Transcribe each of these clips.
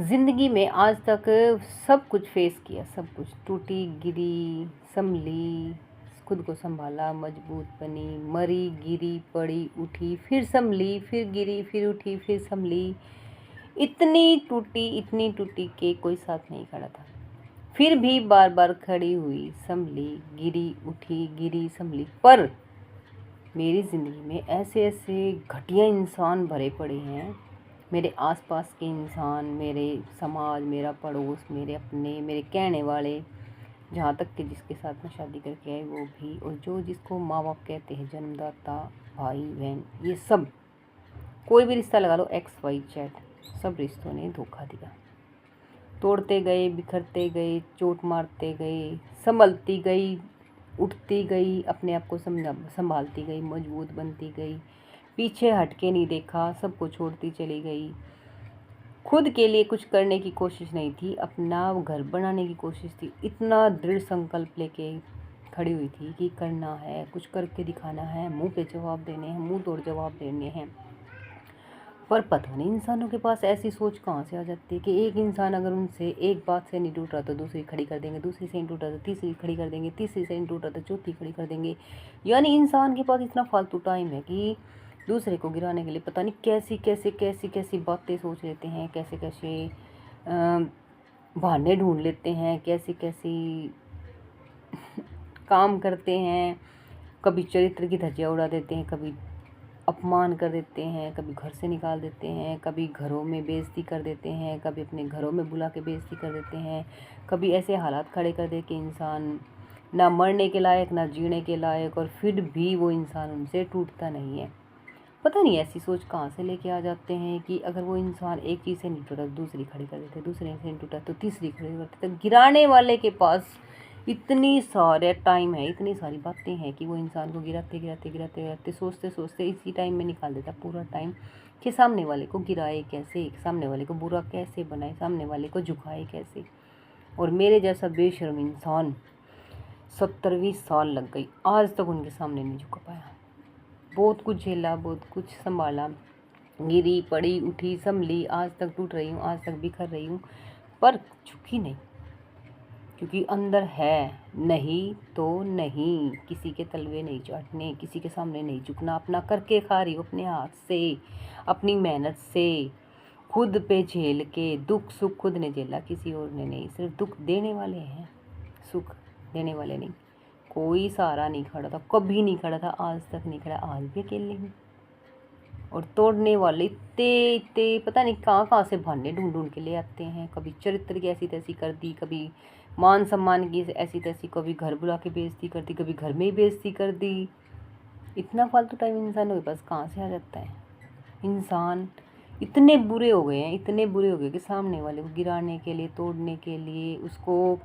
ज़िंदगी में आज तक सब कुछ फेस किया, सब कुछ टूटी, गिरी, संभली, खुद को संभाला, मजबूत बनी, मरी, गिरी, पड़ी, उठी, फिर संभली, फिर गिरी, फिर उठी, फिर संभली। इतनी टूटी कि कोई साथ नहीं खड़ा था। फिर भी बार बार खड़ी हुई, संभली, गिरी, उठी, गिरी, संभली। पर मेरी ज़िंदगी में ऐसे ऐसे घटिया इंसान भरे पड़े हैं, मेरे आसपास के इंसान, मेरे समाज, मेरा पड़ोस, मेरे अपने, मेरे कहने वाले, जहाँ तक कि जिसके साथ मैं शादी करके आई वो भी, और जो जिसको माँ बाप कहते हैं, जन्मदाता, भाई बहन, ये सब, कोई भी रिश्ता लगा लो, XYZ, सब रिश्तों ने धोखा दिया। तोड़ते गए, बिखरते गए, चोट मारते गए, संभलती गई, उठती गई, अपने आप को संभालती गई, मजबूत बनती गई, पीछे हट के नहीं देखा, सबको छोड़ती चली गई। खुद के लिए कुछ करने की कोशिश नहीं थी, अपना घर बनाने की कोशिश थी। इतना दृढ़ संकल्प लेके खड़ी हुई थी कि करना है, कुछ करके दिखाना है, मुंह पे जवाब देने हैं, मुंह तोड़ जवाब देने हैं। पर पता नहीं इंसानों के पास ऐसी सोच कहाँ से आ जाती है कि एक इंसान अगर उनसे एक बात से नहीं टूट रहा तो दूसरी खड़ी कर देंगे, दूसरी से नहीं टूटा तो तीसरी खड़ी कर देंगे, तीसरी से नहीं टूटा तो चौथी खड़ी कर देंगे। यानी इंसान के पास इतना फालतू टाइम है कि दूसरे को गिराने के लिए पता नहीं कैसी बातें सोच लेते हैं, कैसे कैसे बहाने ढूंढ लेते हैं, कैसी काम करते हैं। कभी चरित्र की धज्जियाँ उड़ा देते हैं, कभी अपमान कर देते हैं, कभी घर से निकाल देते हैं, कभी घरों में बेइज्जती कर देते हैं, कभी अपने घरों में बुला के बेइज्जती कर देते हैं, कभी ऐसे हालात खड़े कर दे कि इंसान ना मरने के लायक ना जीने के लायक, और फिर भी वो इंसान उनसे टूटता नहीं है। पता नहीं ऐसी सोच कहाँ से लेके आ जाते हैं कि अगर वो इंसान एक चीज़ से नहीं टूटा तो दूसरी खड़ी कर देते, दूसरे से नहीं टूटा तो तीसरी खड़ी कर देते। तो गिराने वाले के पास इतनी सारे टाइम है, इतनी सारी बातें हैं कि वो इंसान को गिराते सोचते सोचते इसी टाइम में निकाल देता पूरा टाइम कि सामने वाले को गिराए कैसे, सामने वाले को बुरा कैसे बनाए, सामने वाले को झुकाए कैसे। और मेरे जैसा बेशर्म इंसान 17वीं साल लग गई, आज तक उनके सामने नहीं झुका पाया। बहुत कुछ झेला, बहुत कुछ संभाला, गिरी, पड़ी, उठी, संभली, आज तक टूट रही हूँ, आज तक बिखर रही हूँ, पर झुकी नहीं। क्योंकि अंदर है, नहीं तो नहीं, किसी के तलवे नहीं चाटने, किसी के सामने नहीं झुकना, अपना करके खा रही हूँ अपने हाथ से, अपनी मेहनत से, खुद पे झेल के। दुख सुख खुद ने झेला, किसी और ने नहीं। सिर्फ दुख देने वाले हैं, सुख देने वाले नहीं। कोई सहारा नहीं खड़ा था, कभी नहीं खड़ा था, आज तक नहीं खड़ा, आज भी अकेले हूँ। और तोड़ने वाले इतने पता नहीं कहाँ से बहाने ढूंढ ढूंढ के ले आते हैं। कभी चरित्र की ऐसी तैसी कर दी, कभी मान सम्मान की ऐसी तैसी, कभी घर बुला के बेइज्जती कर दी, कभी घर में ही बेइज्जती कर दी। इतना फालतू टाइम इंसानों के पास कहाँ से आ जाता है। इंसान इतने बुरे हो गए हैं, इतने बुरे हो गए कि सामने वाले को गिराने के लिए, तोड़ने के लिए, उसको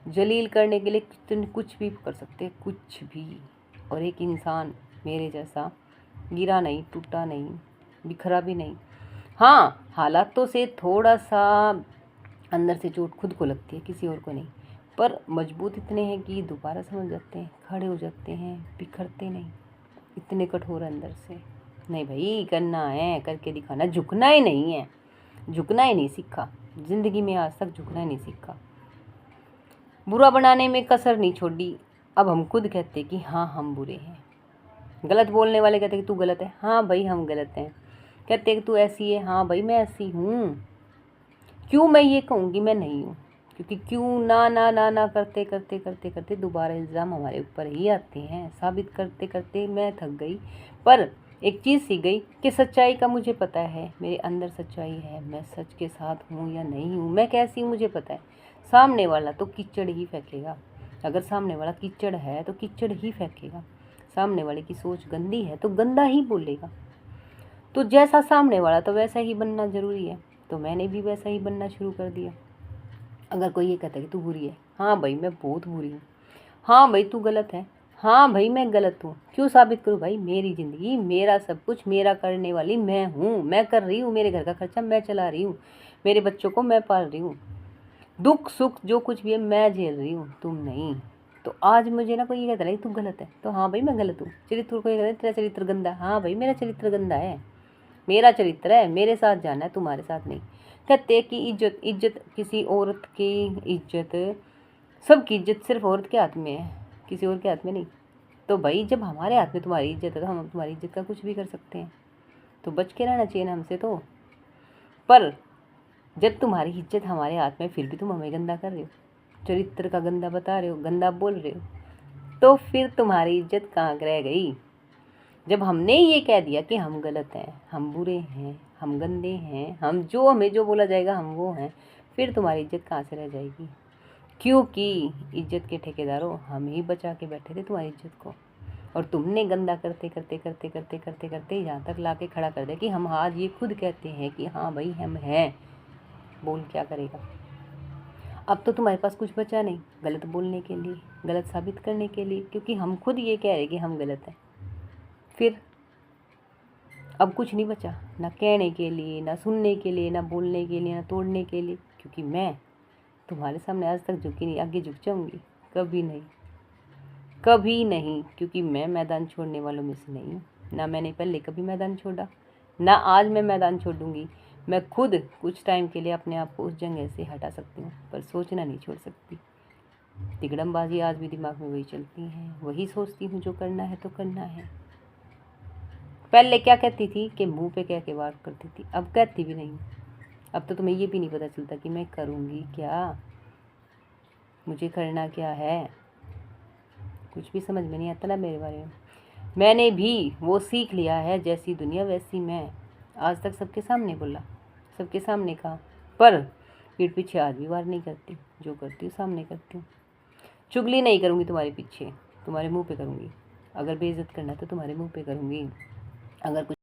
जलील करने के लिए कुछ भी कर सकते हैं, कुछ भी। और एक इंसान मेरे जैसा गिरा नहीं, टूटा नहीं, बिखरा भी नहीं। हाँ, हालातों से थोड़ा सा अंदर से चोट खुद को लगती है, किसी और को नहीं। पर मजबूत इतने हैं कि दोबारा समझ जाते हैं, खड़े हो जाते हैं, बिखरते नहीं। इतने कठोर अंदर से। नहीं भाई, करना है, करके दिखाना, झुकना ही नहीं है, झुकना ही नहीं सीखा ज़िंदगी में, आज तक झुकना ही नहीं सीखा। बुरा बनाने में कसर नहीं छोड़ी। अब हम खुद कहते कि हाँ हम बुरे हैं। गलत बोलने वाले कहते कि तू गलत है, हाँ भाई हम गलत हैं। कहते कि तू ऐसी है, हाँ भाई मैं ऐसी हूँ। क्यों मैं ये कहूँगी मैं नहीं हूँ? क्योंकि क्यों ना ना ना ना करते करते करते करते दोबारा इल्ज़ाम हमारे ऊपर ही आते हैं। साबित करते करते मैं थक गई, पर एक चीज़ सीख गई कि सच्चाई का मुझे पता है, मेरे अंदर सच्चाई है, मैं सच के साथ हूँ या नहीं हूँ, मैं कैसी हूँ मुझे पता है। सामने वाला तो कीचड़ ही फेंकेगा, अगर सामने वाला कीचड़ है तो कीचड़ ही फेंकेगा। सामने वाले की सोच गंदी है तो गंदा ही बोलेगा। तो जैसा सामने वाला तो वैसा ही बनना ज़रूरी है। तो मैंने भी वैसा ही बनना शुरू कर दिया। अगर कोई ये कहता है कि तू बुरी है, हाँ भाई मैं बहुत बुरी हूँ। हाँ भाई तू गलत है, हाँ भाई मैं गलत हूँ। क्यों साबित करूँ भाई? मेरी ज़िंदगी, मेरा सब कुछ, मेरा करने वाली मैं हूँ, मैं कर रही हूँ, मेरे घर का खर्चा मैं चला रही हूँ, मेरे बच्चों को मैं पाल रही हूँ, दुख सुख जो कुछ भी है मैं झेल रही हूँ, तुम नहीं। तो आज मुझे ना कोई ये कहता है तू गलत है, तो हाँ भाई मैं गलत हूँ। चरित्र को ये कहता है तेरा चरित्र गंदा है, हाँ भाई मेरा चरित्र गंदा है, मेरा चरित्र है, मेरे साथ जाना है, तुम्हारे साथ नहीं। कहते हैं कि इज्जत इज्जत किसी औरत की इज्जत, सबकी इज्जत सिर्फ औरत के हाथ में है, किसी और के हाथ में नहीं। तो भाई जब हमारे हाथ में तुम्हारी इज्जत है तो हम तुम्हारी इज्जत का कुछ भी कर सकते हैं, तो बच के रहना चाहिए ना हमसे। तो पर जब तुम्हारी इज्जत हमारे हाथ में फिर भी तुम हमें गंदा कर रहे हो, चरित्र का गंदा बता रहे हो, गंदा बोल रहे हो, तो फिर तुम्हारी इज्जत कहाँ रह गई। जब हमने ये कह दिया कि हम गलत हैं, हम बुरे हैं, हम गंदे हैं, हमें जो बोला जाएगा हम वो हैं, फिर तुम्हारी इज्जत कहाँ से रह जाएगी। क्योंकि इज्जत के ठेकेदारों हम ही बचा के बैठे थे तुम्हारी इज्जत को, और तुमने गंदा करते करते करते करते करते करते यहाँ तक ला के खड़ा कर दिया कि हम आज ये खुद कहते हैं कि हाँ भाई हम हैं। बोल क्या करेगा। अब तो तुम्हारे पास कुछ बचा नहीं गलत बोलने के लिए, गलत साबित करने के लिए, क्योंकि हम खुद ये कह रहे कि हम गलत हैं। फिर अब कुछ नहीं बचा, ना कहने के लिए, ना सुनने के लिए, ना बोलने के लिए, ना तोड़ने के लिए, क्योंकि मैं तुम्हारे सामने आज तक झुकी नहीं, आगे झुक जाऊंगी कभी नहीं, कभी नहीं, क्योंकि मैं मैदान छोड़ने वालों में से नहीं हूँ। ना मैंने पहले कभी मैदान छोड़ा, ना आज मैं मैदान छोड़ूंगी। मैं खुद कुछ टाइम के लिए अपने आप को उस जगह से हटा सकती हूँ, पर सोचना नहीं छोड़ सकती। तिकड़मबाजी आज भी दिमाग में वही चलती है, वही सोचती हूँ जो करना है तो करना है। पहले क्या कहती थी कि मुंह पे कह के वार करती थी, अब कहती भी नहीं। अब तो तुम्हें ये भी नहीं पता चलता कि मैं करूँगी क्या, मुझे करना क्या है, कुछ भी समझ में नहीं आता ना मेरे बारे में। मैंने भी वो सीख लिया है, जैसी दुनिया वैसी मैं। आज तक सबके सामने बोला, सबके सामने कहा, पर पीठ पीछे आज भी वार नहीं करती, जो करती हूँ सामने करती हूँ। चुगली नहीं करूँगी तुम्हारे पीछे, तुम्हारे मुंह पे करूँगी। अगर बेइज्जत करना तो तुम्हारे मुंह पे करूँगी। अगर कुछ